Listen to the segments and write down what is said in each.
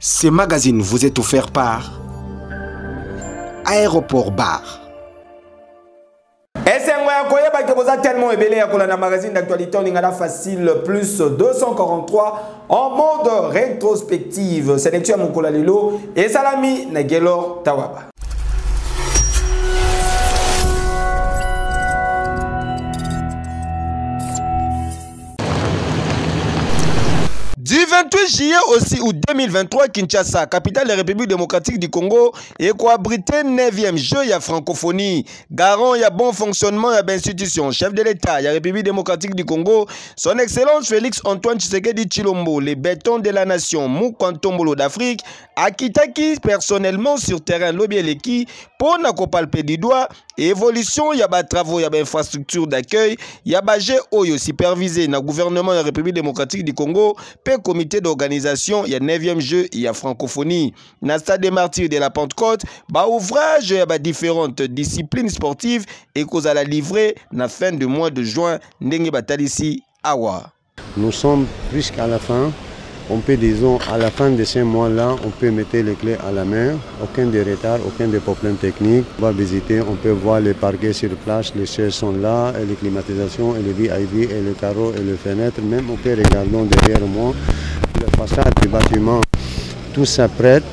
Ce magazine vous est offert par Aéroport Bar. Tellement ébélé à la magazine d'actualité, on est facile plus 243 en mode rétrospective. Sélection mon Lelo et Salami Nagelo Tawaba. Du 28 juillet aussi août 2023, Kinshasa, capitale de la République démocratique du Congo, et quoi abrité 9e jeu, il y a francophonie. Garant, il y a bon fonctionnement, il y a institution. Chef de l'État, il y a République démocratique du Congo, son Excellence Félix Antoine Tshisekedi Tshilombo, les bétons de la nation, Mukwantombolo d'Afrique, Akitaki personnellement sur terrain, Lobieleki, pour n'acopalper du doigt, évolution, il y a des travaux, il y a des infrastructures d'accueil, il y a des jeux supervisés dans le gouvernement de la République démocratique du Congo, comité d'organisation, il y a 9e jeu, il y a francophonie. Dans le stade des martyrs de la Pentecôte, ouvrage, il y a différentes disciplines sportives et qu'on a la livrée dans la fin du mois de juin, Ndenge Batalisi Awa. Nous sommes jusqu'à la fin. On peut, disons, à la fin de ces mois-là, on peut mettre les clés à la main. Aucun de retard, aucun de problème technique. On va visiter, on peut voir les parquets sur place, les chaises sont là, et les climatisations, et les VIP, et les carreaux, et les fenêtres. Même on peut regarder derrière moi, la façade du bâtiment, tout ça prête.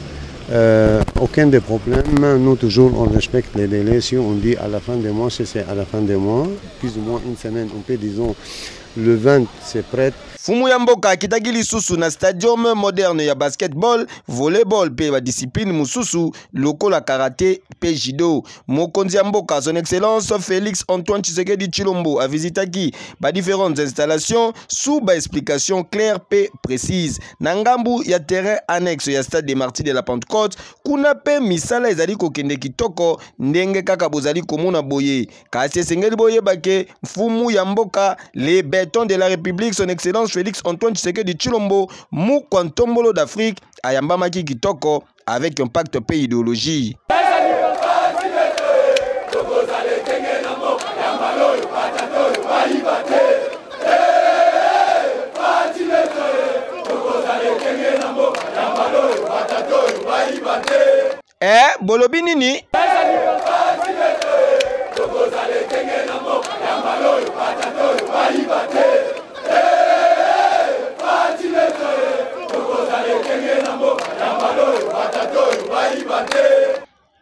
Aucun de problème. Nous, toujours, on respecte les délais. Si on dit à la fin du mois, c'est à la fin du mois. Plus ou moins une semaine, on peut, disons, le 20, c'est prêt. Fumu ya mboka kitaki lisusu na stadium moderne ya basketball, volleyball pe ba discipline mususu lokola karaté pe judo. Mokonzi ya mboka son excellence Félix Antoine Tshisekedi Tshilombo a visitaki ba différentes installations sous ba explication claire pe précise. Nangambu ya terrain annexe ya stade des martyrs de la Pentecôte kuna pe misala ezali kokende kitoko ndenge kaka bozali komona boye. Kasi sengeli boye bake fumu ya mboka les bétons de la République son excellence Félix Antoine Tshisekedi Tshilombo, Mukwantombolo d'Afrique, Ayambamaki Kitoko, avec un pacte pays idéologie. Bolobi nini?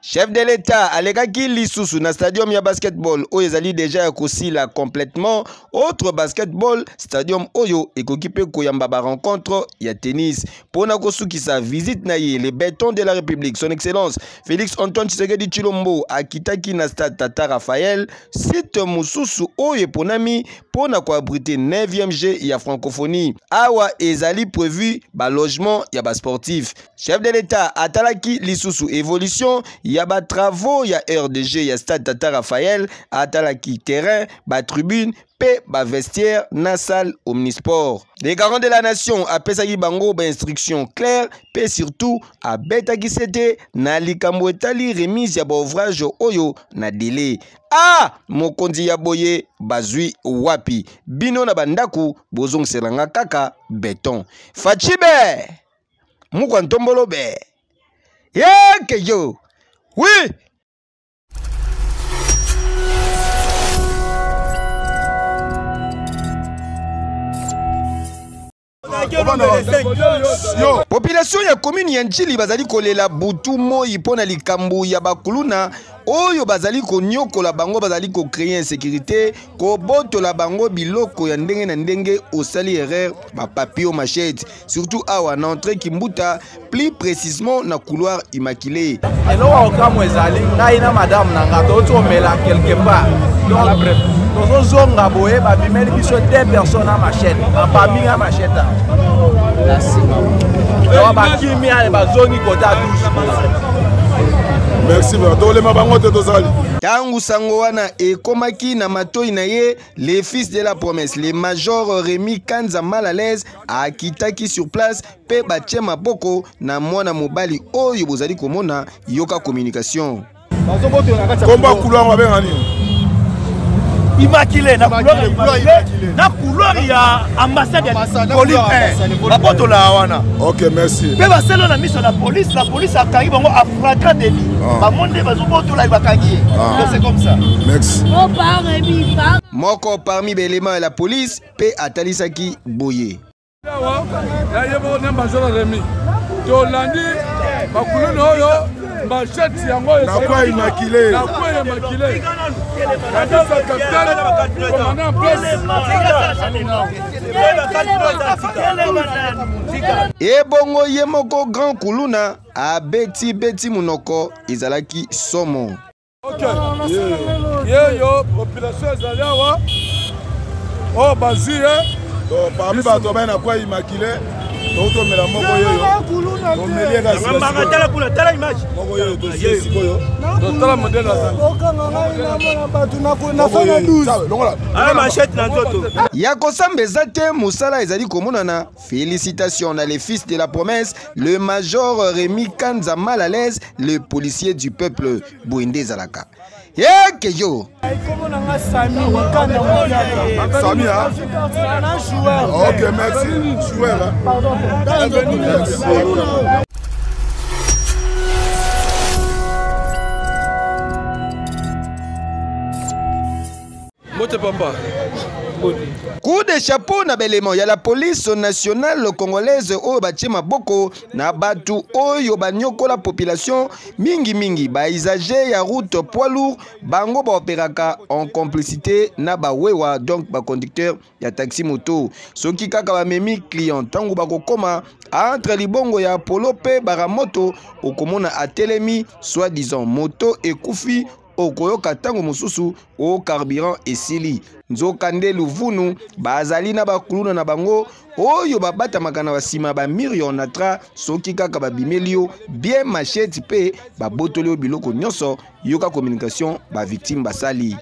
Chef de l'État, Alekaki Lisusu, na stadium ya basketball, Oyezali déjà Ekosila complètement. Autre basketball, stadium Oyo, Ekokipe Koyamba ba rencontre, ya tennis. Pona Kosuki sa visite naye, les bétons de la République, son excellence, Félix Antoine Tshisekedi Tshilombo, Akitaki na stade Tata Raphaël, site Mususu Oye Ponami, Pona ko abriter 9e jeu, ya francophonie. Awa Ezali prévu, ba logement, ya ba sportif. Chef de l'État, Atalaki Lisusu, évolution, ya ba travaux, ya RDG, ya stade Tata Raphaël, Atalaki terrain, ba tribune, pe ba vestiaire, na salle omnisport. Les garants de la nation a pesagi bango ba instruction claire, pe surtout a betaki sete na likambo etali remise ya ba ouvrage oyo na délai. Ah, mokonzi ya boye bazui wapi. Bino na bandaku bozong selanga kaka béton. Fachibe, Mukwantombolo be. Yeke yo. Oui. Population ya commune ya Njili bazali kolela butu moi pona likambu ya bakuluna oyo bazali konyokola bango bazali ko créer insécurité ko botola bango biloko ya ndenge na ndenge osali erreur ba papio machette surtout awa na entrée Kimbuta plus précisément na couloir immaculé. Elo okamu ezali ngai na madame nanga totomela quelque part. Bref. Nous zonga boye ba bimeli biso 2 personnes à machette. Ba minga machette. Ba kimi ale ba zoni kota 12. Merci Tangu sango wana ekomaki na matoi na ye les fils de la promesse les majors Rémi Kanza mal à l'aise akitaki sur place pe batie maboko na mwana mobali oyo bozali komona yoka communication. Combat couloir immaculé na couleur ya ambassade ya Colline 1 bapoto la wana. OK, merci. Pe ba selo na miso la police akangi bango a flagrant délit. Ba monde bazo boto la bakangi. C'est comme ça. Merci. Moko parmi les éléments de la police pe atalisaki boye. Ya yebo ne mbazolo remi. To landi bakulo no yo machette yango na quoi immaculé. Na quoi immaculé. Quand ça capitaine commandant place. Et bongo yemoko grand kuluna a beti munoko izalaki somo. OK. Yo population ezalawa. Oh bazie. Parmi bato ba na quoi immaculé. Toto mela moko yo. To melie ga sisi. Mama tala kula tala image. Moko yo to sisi koyo. To tala modèle la. Na bato na fana 12. Longola. Ala machette na nzoto. Ya kosambeza te musala ezali komonana. Félicitations à les fils de la promesse, le major Rémi Kanza mal à l'aise, le policier du peuple Bouindé Zalaka. Keyo. Sami, hein? OK, merci. Joueur, merci. Mote papa. Coup de chapeau na belément ya la police nationale congolaise oyo batie maboko na batu oyo banyoko la population mingi ba usager ya route poids lourd bango ba opéraka en complicité na ba wewa donc ba conducteur ya taxi moto soki kaka ba memi client tango ba kokoma entre libongo ya polo pe baramoto okomona atelemi soi-disant moto ekufi okoyoka tango mosusu o carburant esili nzokande luvunu bazali na bakuluna na bango oyo babata makana basima ba million natra soki kaka babimelio bien machette pe babotoli biloko nyonso yoka communication ba victime basali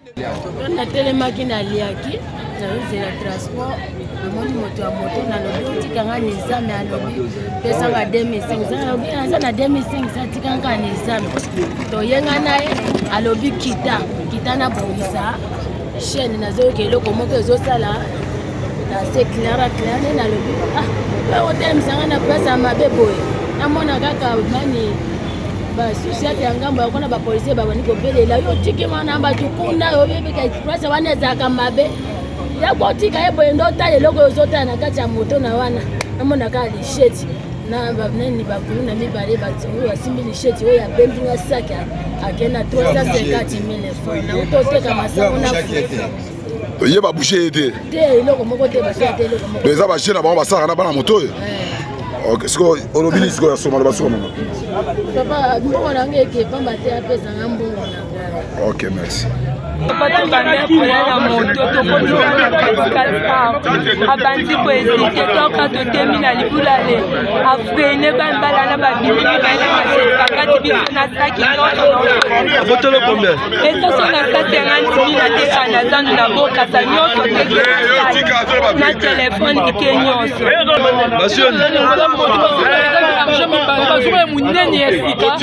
na telemaki na liaki na la transport amoni moto ya moto na lobi tikanga nizame alobi pesa nga 2500 alobi anza na 2500 tikanga nizame to yenga naye alobi kita na bonisa chaîne nazo kelo komoko ezosala na c'est clair na lobi ah hotel msanga na pesa mabe boy na mona kaka mani ba société ya ngambo yakona ba policier ba bani ko belela yo tiki mana ba tukunda yo bebe ka express wana zaka mabe ya kotika ebo ndo tale loko yozota na kati ya moto na wana na mona ka lisheti na ba nani ba kuluna mibale ba tsingu wasimbi lisheti yo ya bendi wa saka akena 350,000 francs na utoteka masango na ye ba boucher ete te loko moko te ba sete loko moko les abachés na ba basara na bana moto OK siko olobili siko ya soma ba soma papa mbongo na ngeke pamba te apesa ngambongo na ngai OK merci abandi koesike toka totemi na libulale afrene bambala na babimi mibale machete bakati biso na saki nyonso esoso na 50,000 nateka na zandu na bokasa nyonso na telefone ike nyonso bazoba munene ya sika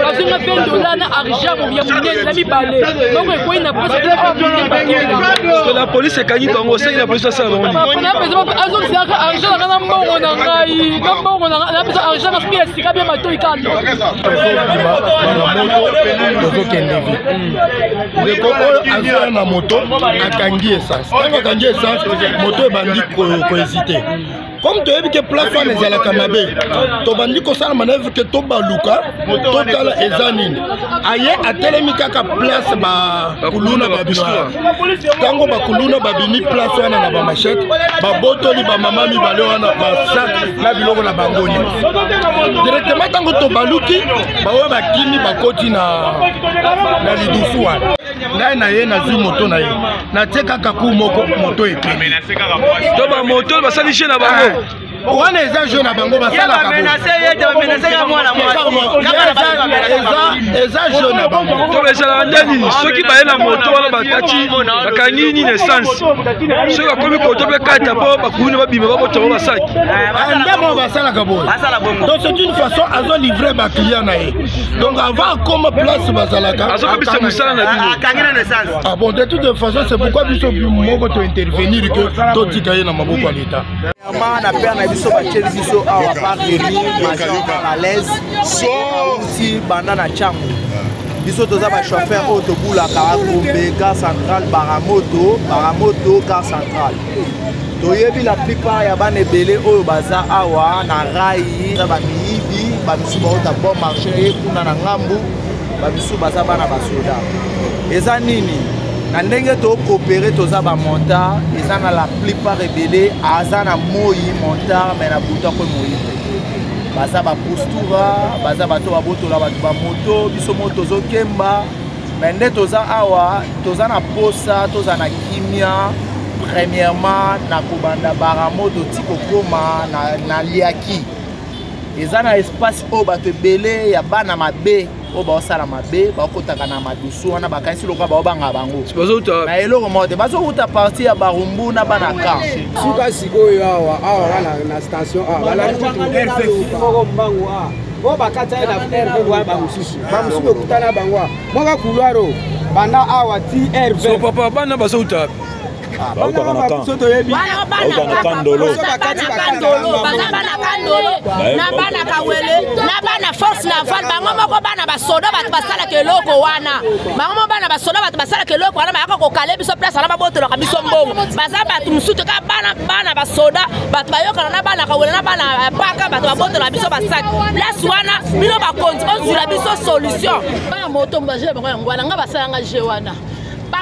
bazonga $20 na argent mobia munene na mibale donc ekoyi na poche de la police ekangi bango osengi na police asala bango azokisaka argent nanga na mbongo na ngai na mbongo na pesa argent na soki esika bie matoi kano tozokende vi ndeko oyo azoya na moto akangi essence ntango akangi essence moto ebandi kohésite comme toyebi ke place wana ezalaka mabe tobandi kosala manevre ke tobaluka totala eza nini aye atelemi kaka place bakuluna babima ntango bakuluna babimi place wana na bamachete babotoli bamama mibale wana basak na biloko na bangoni directement ntango tobaluki baoyo bakimi bakoti na lidusu wana ngai na ye nazwi moto na ye natie kaka ku moko moto ekemi to bamoto basali chez na bango On est un jeune à Bango, bah ça la menacé, moi la jeune à Bango. Pour les Alandani, ceux qui baillent la moto, la batati, la canine naissance. Ceux qui ont commis contre le cas d'abord, bah pour ne pas bimer votre robe à sac. Donc c'est une façon à nous livrer ma client. Donc avant comme place Bazalaka. Ah bon, de toute façon, c'est pourquoi nous sommes intervenir que tout dit qu'il y a dans Maboko à l'État. On a perdu biso bacheli biso awa par à l'aise aussi banana chango biso toza ba chauffeur autobula Karakombe gare centrale Baramoto gare centrale toyebi la plupart ya bana ebele oyo baza awa na rai za ba miyibi ba biso ba bon marché kuna na ngambu ba biso baza bana basoda eza nini na ndenge to coopérer toza ba monta eza na la plupart ebele aza na moyi monta mais na buta ko moyi baza ba postura baza bato babotola bato ba moto biso moto zo kemba mais nde toza awa toza na posa toza na kimia premièrement na kobanda Baramoto tiko koma na liaki eza na espace o bato ebele ya bana mabe o ba osala mabe ba okotaka na madusu wana bakanisi loka ba obanga bango na eloko mode bazo uta partie ya Barumbu na bana ka suka sikoyo awa na station awa bala moko mbangu bo bakata na RV wa ba mususu kutana bangwa moka kulwaro banda awa TRV so papa bana bazo uta bana kandolo na bana kawele na bana force naval bango moko bana basoda bato basala keloko wana bango bana basoda bato basala keloko wana bayaka kokale biso place na babotoloka biso mbongo baza bato musutu ka bana basoda bato bayokana na bana kawele na bana paka bato babotoloka biso basaki place wana bino bakonzi ozula biso solution bana moto mbaje bango yangwana nga basala nga je wana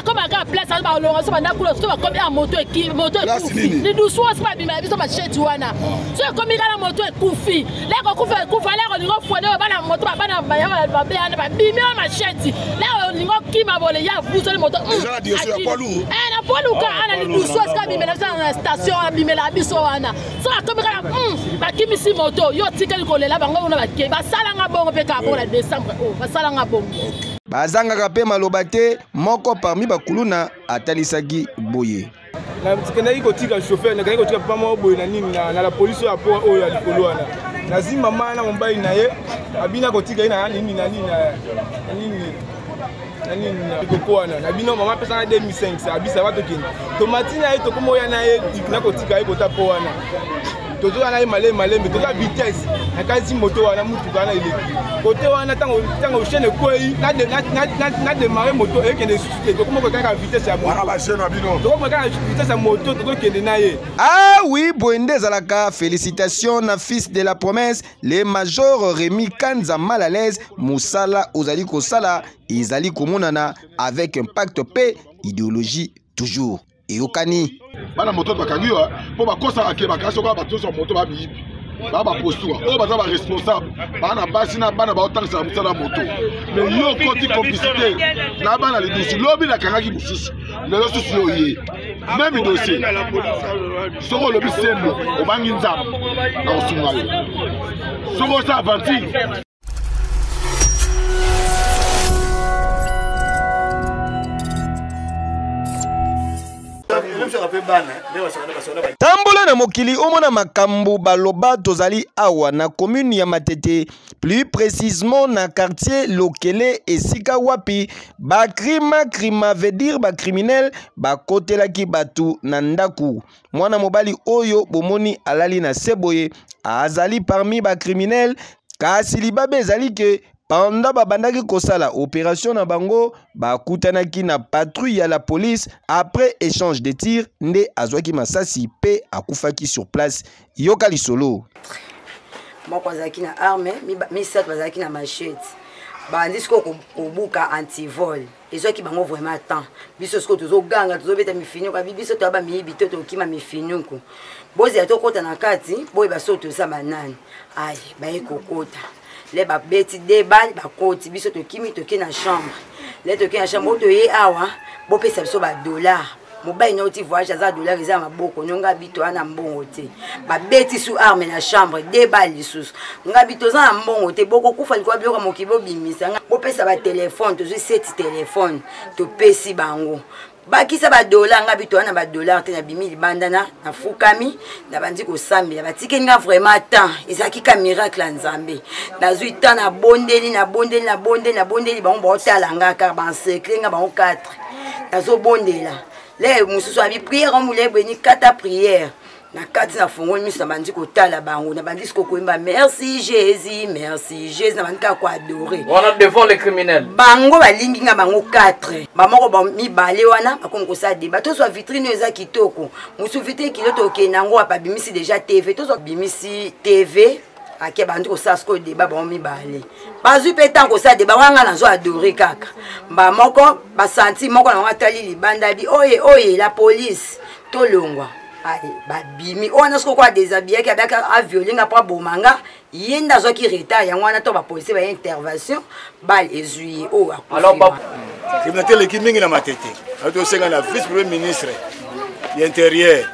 comme à place à balonga so banda kula so comme ya moto ekufi ni dusu so ba bima biso ba cheti wana so comme la moto ekufi leko kufa leko ningo fone bana moto bana ba ya ba bana ba bima ma cheti leko ningo kima bole ya buso le moto na polu ka ana ni dusu so ka bima na station bima la biso wana so comme ba kimi si moto yo tikeli kolela bango na ba ke ba sala nga bongo pe ka pour la décembre ba sala nga bongo bazangaka pe maloba te moko parmi bakuluna atalisaki boye na tikendaki kotika chauffeur nakaki kotika papa moko boye na nini na la police ya po oyo ya likolo wana nazi mama na mobali na ye abina kotika ye na nini na koko wana na bino mama pesa na 2005 abisa batokende tomati na ye tokomo ya na ye na kotika ye kota po wana tozo na ye malembe toza vitesse na kasi moto wana mutuka na ile côté wana tango chaîne kwei na démarrer moto et que des suscités comment que quand vitesse ya moto ba chaîne abino donc quand vitesse ya moto to kende na ye ah oui Boende Zalaka félicitations na fils de la promesse les major Rémi Kanza mal à l'aise Moussala ozali kosala izali komonana avec impact paix idéologie toujours et okani bana moto bakangiwa po bakosa akeba kaso kwa batoso moto ba bibi baba postura o baza ba responsable bana basi na bana ba otangisa musala moto mais yo koti complicité na bana le dossier lobi la kangaki mususu lelo susu yo ye même dossier soko lobi sembo o bangi nzambe na osunga yo soko sa avanti tambola na mokili omona makambo baloba tozali awa na commune ya Matete plus précisément na quartier Lokele esika wapi crima veut dire ba criminel bakotelaki batu na ndaku mwana mobali oyo bomoni alali na seboye azali parmi ba criminel kasi libabe ezali ke pendant babandaki kosala opération na bango bakutanaki na patrouille ya la police après échange de tirs nde azwaki masasi pe akufaki sur place yoka lisolo moko azaki na arme misato bazaki na machette bandi siko kobuka antivol ezwaki bango vraiment temps biso siko tozoganga tozobeta mifinuka biso to aba miyibi to tokima mifinuku bozi atokota na kati boyi baso toza banani ai baye kokota les babeti débat bakoti biso to kimi to na chambre les to na chambre to ye awa bo pesa biso ba dollar mobali na oti voyage aza dollar eza maboko nyonga bito ana mbongo te ba beti sous arme na chambre débat lisusu nga bito za mbongo te boko kufa likwa bioka mokibo bimisa nga bopesa ba téléphone to set téléphone to pesi bango bakisa ba dollar nga bito ana ba dollar te na bimi libandana na fukami na bandi ko sambela batike nga vraiment temps ezaki ka miracle nzambe nazui temps na bondeli bango ba otala nga ka ba secret nga bango 4 nazo bondela le mususu abi prière on moule beni 4 prière na kati na fongoli miso na bandi kotala bango na bandi siko koyemba merci Jésus na bandi ka ko adorer on a devant les criminels bango balingi nga bango 4 mamoko ba mibale wana bakongo sa débat to so vitrine eza kitoko musu vitrine kiloto kenango apabimisi déjà TV to so bimisi TV ake bandi ko sasko débat ba mibale bazui petan ko sa débat wanga nazo adorer kaka ba moko ba senti moko na watali libanda bi oye la police to longwa ai babimi ona siko kwa déshabiller ki abaka a violer nga pa bomanga yenda zo ki reta yango wana to ba police ba intervention bal ezui o alors criminalité l'équipe mingi na matete ato senga na vice premier ministre l'intérieur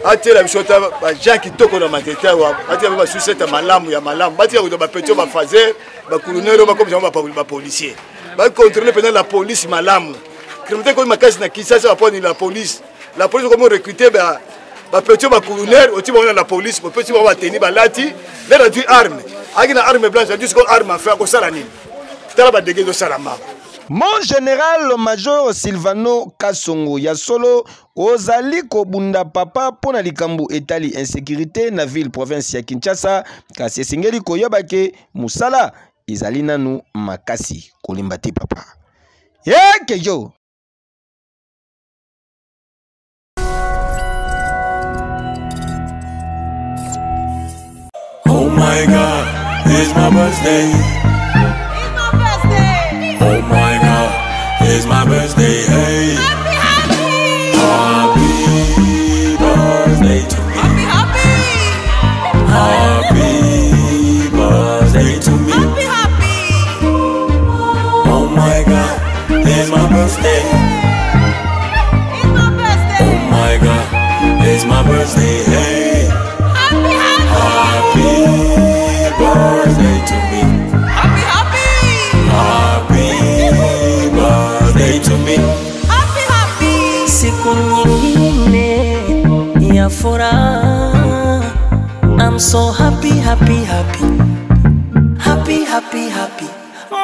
atela bisota ba gens qui toko na matete wa atela ba suseta malamu ya malamu batia ko ba petio ba fazer ba colonel ba comme ba policier ba contrôler pendant la police malamu criminalité ko makasi na kisasa ba poni la police comment recruter ba petio ba colonel oti ba la police ba petio ba tenir ba lati les réduit arme akina arme blanche juste ko arme à faire ko sala nini tala ba dégage do salama. Mon général major Silvano Kasongo ya solo ozali kobunda papa pona likambo etali insécurité na ville province ya Kinshasa kasi esengeli koyoba ke musala izali nanu makasi kolimba te papa yeke yo. Oh my God, it's my birthday. Oh my God, it's my birthday, hey. Happy birthday to me. Happy birthday to me. Oh my God, it's my birthday. Oh my God, it's my birthday, hey. Happy birthday to me. Happy birthday to me. Siku nyingine ya furaha. I'm so happy.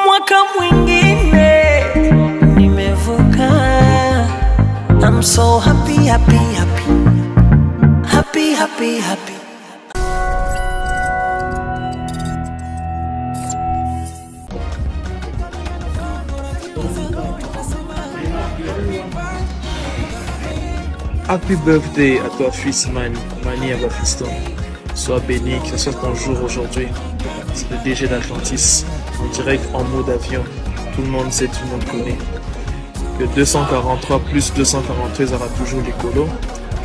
Mwaka mwingine nimevuka. I'm so happy. Happy birthday à toi fils Mani à ma fiston. Sois béni, que ce soit ton jour aujourd'hui. C'est le DG d'Atlantis, en direct en mode avion. Tout le monde sait, tout le monde connaît. Que 243 plus 243 aura toujours les colos.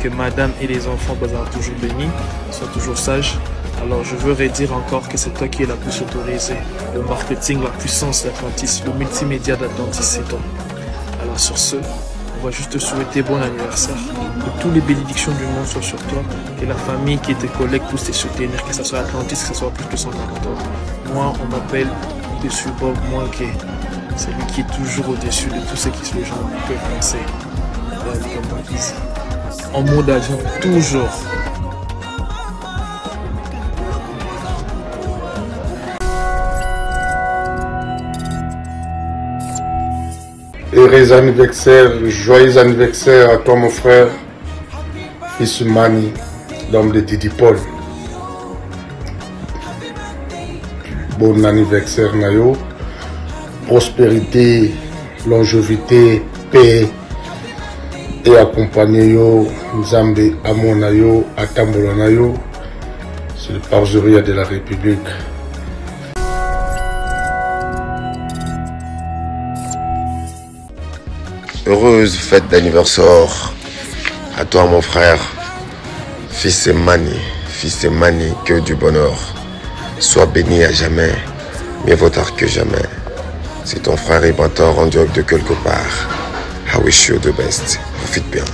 Que madame et les enfants seront toujours bénis, soient toujours sages. Alors je veux redire encore que c'est toi qui es la plus autorisée. Le marketing, la puissance d'Atlantis, le multimédia d'Atlantis, c'est toi. Alors sur ce, on va juste te souhaiter bon anniversaire. Que toutes les bénédictions du monde soient sur toi. Que la famille qui est tes collègues puisse te soutenir. Que ce soit Atlantis, que ce soit plus de 140 ans. Moi, on m'appelle dessus Bob Moinke. C'est lui qui est toujours au-dessus de tout ce que les gens peuvent penser. En mode avion, toujours. Heureux anniversaire, joyeux anniversaire à toi mon frère, fils Mani, l'homme de Didi Paul. Bon anniversaire Nayo, prospérité, longévité, paix et accompagner yo, Nzambe Amonayo, Atambolonayo, c'est le parjurier de la République. Heureuse fête d'anniversaire à toi mon frère, fils Mani, que du bonheur. Sois béni à jamais, mieux vaut tard que jamais. C'est ton frère et mentor en direct de quelque part. I wish you the best. Profite bien.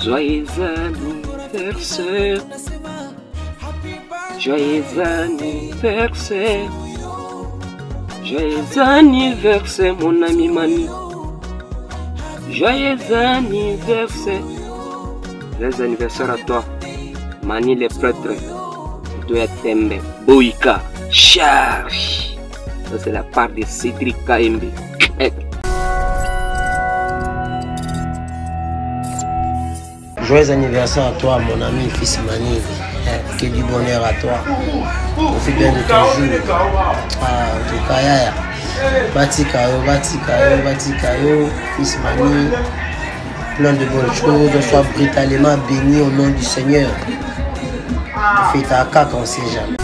Joyeux anniversaire. Joyeux anniversaire. Joyeux anniversaire, mon ami Mani. Joyeux anniversaire. Joyeux anniversaire à toi, Mani le prêtre. Doya Tembe, Boïka, Charge. Ça c'est la part de Cédric KMB. Joyeux anniversaire à toi, mon ami, fils Mani. Que du bonheur à toi. Profite bien de ton jour. En tout cas, Yaya. Batikayo, fils Mani. Plein de bonnes choses. Sois brutalement béni au nom du Seigneur. Fais ta caca, on ne sait jamais.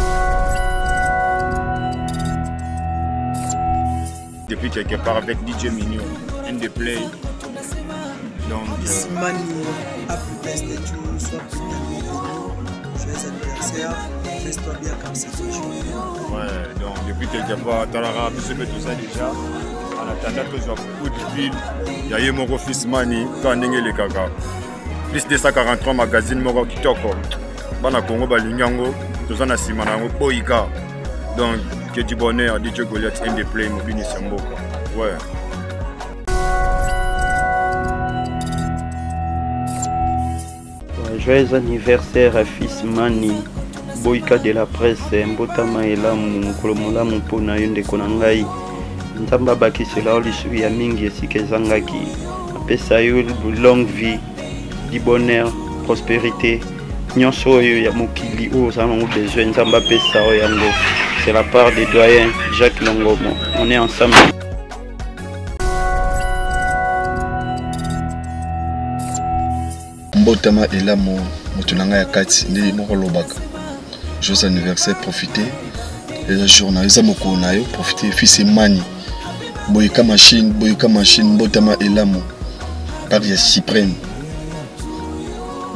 Depuis quelque part avec DJ Mignon, in the play. Donc, Mani, happy birthday to you, sois joyeux anniversaire, fais-toi bien car c'est ton jour. Ouais, donc depuis quelque part, tu as tout ça déjà. En attendant que je sois coup de fil, il y a eu mon fils Mani, quand il est caca. Plus de 143 magazines, mon kitoko. Bana Congo, Balingango, tout ça, Simanango, Boïka. Donc, que du bonheur, DJ Goliath, in the play, Mobini Sambo. Ouais. Joyeux anniversaire à fils Mani, Boïka de la presse, Mbotama Elamu, Kolomolamu Pona Yonde Konangai, Nzamba Bakisela Olisui ya mingi esike zangaki, apesa yo longue vie, du bonheur, prospérité, nyonso oyo ya mokili oyo ozango besoin, Nzamba pesa oyo yango. C'est la part des doyens, Jacques Longomo. On est ensemble. Mbotama Elamu, Motunanga Yakati, Ndi Mokolobaka. Joyeux anniversaire, profitez. Les journalistes, profitez. Fils Mani, Boyka Machine, Mbotama Elamu, Paris Suprême.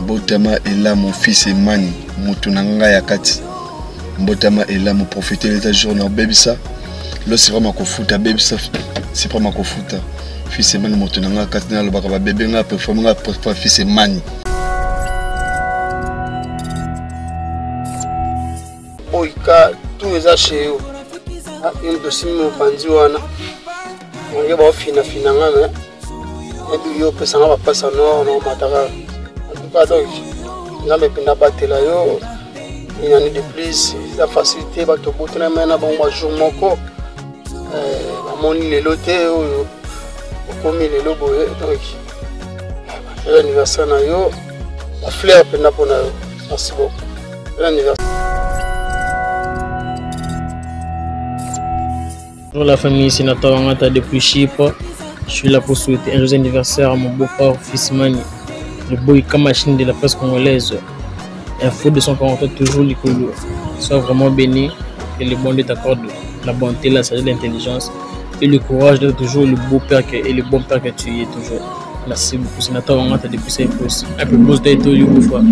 Mbotama Elamu, fils Mani, Motunanga Yakati. Mbotama Elamu, profitez les journaux, baby ça. Là, c'est vraiment Kofuta, baby ça. C'est vraiment Kofuta. Fils Mani, Motunanga Yakati, Nalobaka, bébé, nga performance, fils Mani. Boïka, tous les achats, une de ces mots bandits, on y va finir, et puis yo, ça va passer en or, non, matara. En tout cas, donc, il y a des battre là, il y en a de plus, la facilité, va te botter la main, bon, moi, jour mon corps, mon île loté, comme il est le beau, donc, l'anniversaire, la fleur, merci beaucoup. L'anniversaire. Bonjour la famille, c'est Nathan Wangata depuis Chypre. Je suis là pour souhaiter un joyeux anniversaire à mon beau-frère fils Mani, le Boïka Machine de la presse congolaise. Un fou de son commentaire toujours l'icolo. Sois vraiment béni, que le bon Dieu t'accorde la bonté, la sagesse, l'intelligence et le courage d'être toujours le beau père et le bon père que tu es toujours. Merci beaucoup, c'est Nathan Wangata depuis Cyprus. Un peu plus de tout, beau-frère.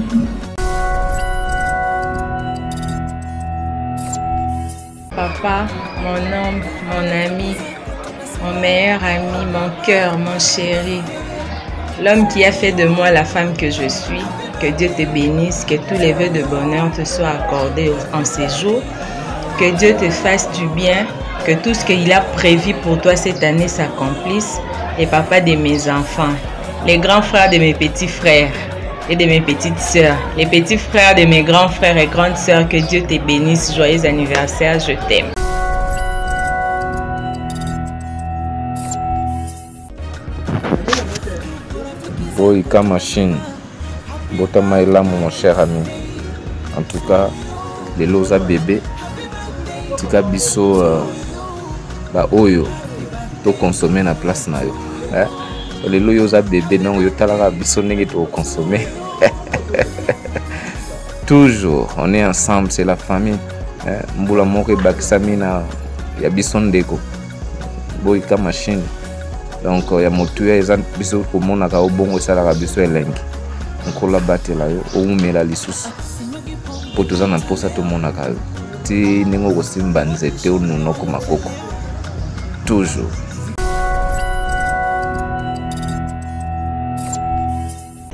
Papa, mon homme, mon ami, mon meilleur ami, mon cœur, mon chéri, l'homme qui a fait de moi la femme que je suis, que Dieu te bénisse, que tous les vœux de bonheur te soient accordés en ces jours, que Dieu te fasse du bien, que tout ce qu'il a prévu pour toi cette année s'accomplisse, et papa de mes enfants, les grands frères de mes petits frères et de mes petites sœurs, les petits frères de mes grands frères et grandes sœurs, que Dieu te bénisse, joyeux anniversaire, je t'aime. Boïka Machine, Botama Elamu, mon cher ami. En tout cas, les loza bébé, tika biso ba oyo to consommer na place na yo. Les loza bébé non yo talaka biso nenge to consommer. Toujours, on est ensemble, c'est la famille. Mbula moko bakisami na ya biso ndeko. Boïka Machine. Donc il y a motuya ezan biso komona ka obongo sala ka biso elengi. Nkola batela yo oumela lisusu. Potoza na posa to mona ka. Ti ningo kosimba nzete onunoko makoko. toujours.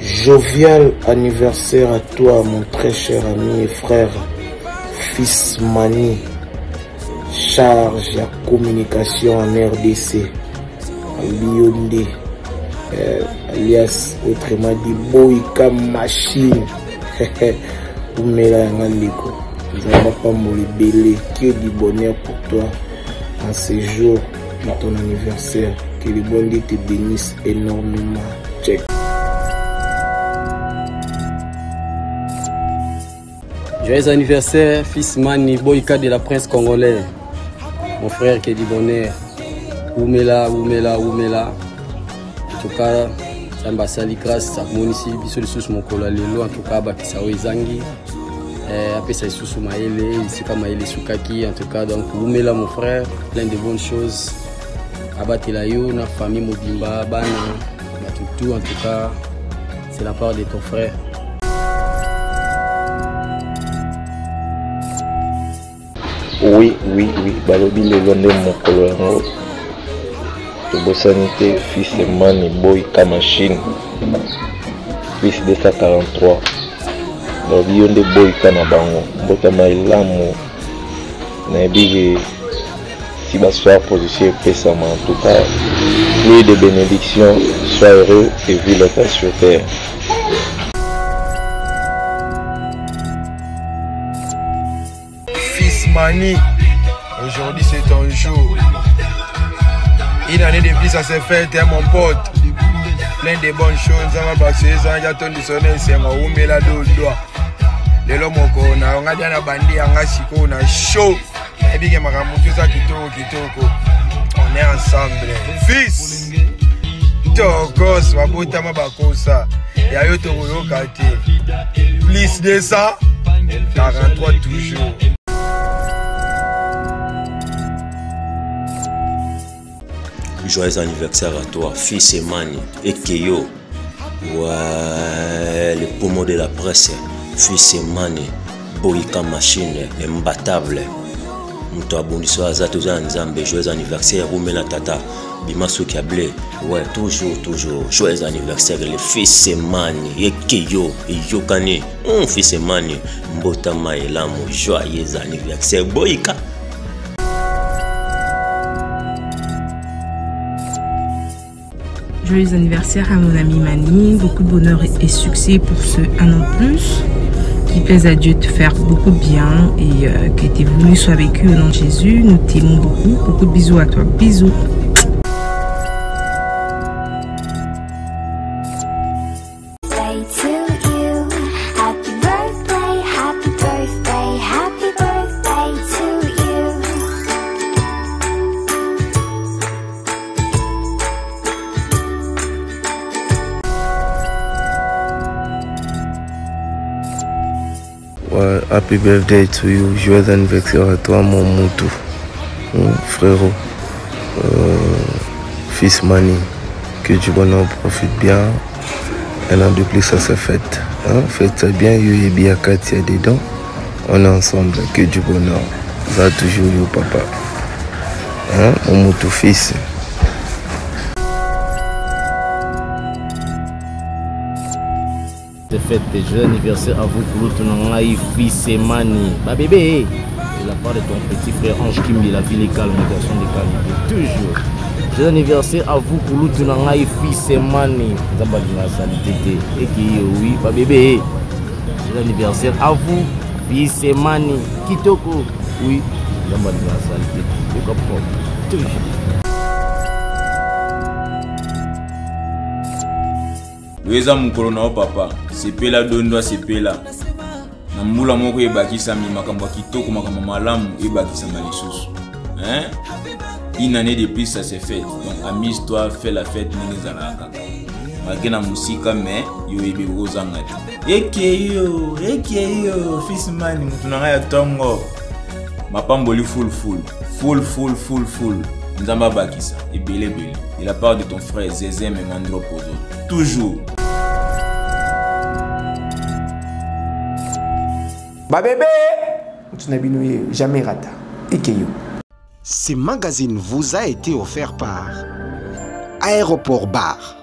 Jovial anniversaire à toi, mon très cher ami et frère, fils Mani, charge la communication en RDC, Lyonde, alias autrement dit Boyka Machine. Oumela Yangandeko, nous n'avons pas mouru belé, que du bonheur pour toi en ce jour de ton anniversaire, que le bon Dieu te bénisse énormément. Check. Joyeux anniversaire, fils Mani, Boyka de la presse congolaise. Mon frère qui est du bonheur. Oumela. En tout cas, Samba Sali grâce à mon ici, bisous sous mon cola lelo, en tout cas, Bakisa Oezangi. Après ça, sous Maële, ici comme Maële Soukaki. En tout cas, donc, Oumela, mon frère, plein de bonnes choses. Abatelayo, na famille Mobimba, Bana, tout. En tout cas, c'est la part de ton frère. Oui, balobi le londe mokolo yango tobosani te fils Mani Boyka Machine fils 243 balobi yo nde Boyka na bango mbotama elamu nayebi ke si basoir position epesama. En tout cas, pluie de bénédictions, sois heureux et vis longtemps sur terre. Mani, aujourd'hui c'est ton jour. Une année de plus ça s'est fait, hein, mon pote. Plein de bonnes choses, on va passer, ça y a ton dissonné, c'est moi, où met la doigt. Les lots moko, on a dit à bandi, on a siko, on a chaud. Et puis, on a kitoko. On est ensemble. Fils, Tokos, ma bouta ma bakosa. Et à yoto kate. Plus de ça, 43 toujours. Joyeux anniversaire à toi, fils Mani, et Keyo. Ouais, le poumon de la presse, fils Mani, Boyka Machine, imbattable. Mouto abondiso azato za nzambe, joyeux anniversaire, Oumela Tata, Bimaso Kiablé. Ouais, toujours, joyeux anniversaire, le fils Mani, et Keyo, et Yokane, fils Mani, Mbota Maelamu, joyeux anniversaire, Boyka. Joyeux anniversaire à mon ami Mani, beaucoup de bonheur et succès pour ce un an de plus. Qu'il plaise à Dieu de faire beaucoup de bien et que tes voulu soient vécus au nom de Jésus. Nous t'aimons beaucoup de bisous à toi, bisous. Ouais, happy birthday to you, joyeux anniversaire à toi mon Moutou, frérot, fils Mani, que du bonheur profite bien, un an de plus ça se fête, faites ça bien, yo et bien Katia dedans, on est ensemble, que du bonheur, ça toujours yo papa, mon Moutou fils. Fête de joyeux anniversaire à vous pour l'autre fils Mani. Bah bébé, de la part de ton petit frère Ange Kim de la ville calme, garçon de calme, toujours. Joyeux anniversaire à vous pour l'autre fils Mani. D'abord de la salité et qui oui, bah bébé. Joyeux anniversaire à vous, fils Mani. Kitoko, oui, d'abord de la salité. Je comprends, toujours. Weza mukolo na papa sepela dondo sepela na mbula moko ebakisa mi makambo kitoko makambo malamu ebakisa malisusu une année de plus ça s'est fait donc amuse-toi fais la fête ningezalaka makena musika mais yo ebe kozanga ekeyo fils Mani mutu na ya tongo mapamboli full nzamba bakisa ebele de la part de ton frère Zézé Memandro Pozo toujours. Bah bébé, tu n'as jamais rata. Et que yo. Ce magazine vous a été offert par Aéroport Bar.